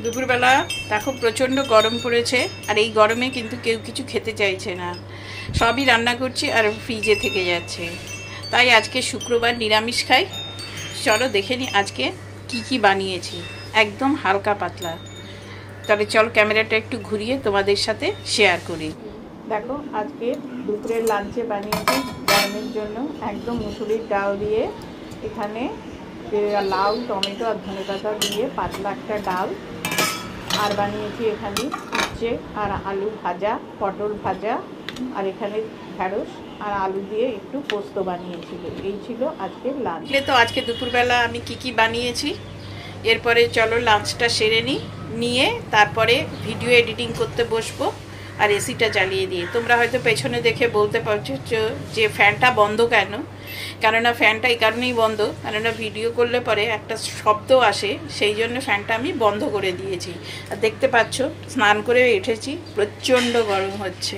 দুপুরবেলা দেখো প্রচণ্ড গরম পড়েছে, আর এই গরমে কিন্তু কেউ কিছু খেতে চাইছে না, সবই রান্না করছি আর ফ্রিজে থেকে যাচ্ছে। তাই আজকে শুক্রবার নিরামিষ খাই। চলো দেখে নি আজকে কি কি বানিয়েছি, একদম হালকা পাতলা। তবে চল ক্যামেরাটা একটু ঘুরিয়ে তোমাদের সাথে শেয়ার করি। দেখো আজকে দুপুরের লাঞ্চে বানিয়েছি গরমের জন্য একদম মুসুরির ডাল দিয়ে, এখানে লাউ, টমেটো আর ধনেপাতা দিয়ে পাতলা একটা ডাল, আর বানিয়েছি এখানে উচ্ছে আর আলু ভাজা, পটল ভাজা, আর এখানে ঢেঁড়স আর আলু দিয়ে একটু পোস্ত বানিয়েছিল। এই ছিল আজকের লাঞ্চ। তো আজকে দুপুরবেলা আমি কি বানিয়েছি, এরপরে চলো লাঞ্চটা সেরে নিয়ে তারপরে ভিডিও এডিটিং করতে বসবো আর এসিটা জ্বালিয়ে দিয়ে। তোমরা হয়তো পেছনে দেখে বলতে পারছো যে ফ্যানটা বন্ধ কেন, কেননা ফ্যানটা এই কারণেই বন্ধ, কেননা ভিডিও করলে পরে একটা শব্দ আসে, সেই জন্য ফ্যানটা আমি বন্ধ করে দিয়েছি। আর দেখতে পাচ্ছ স্নান করে উঠেছি, প্রচণ্ড গরম হচ্ছে।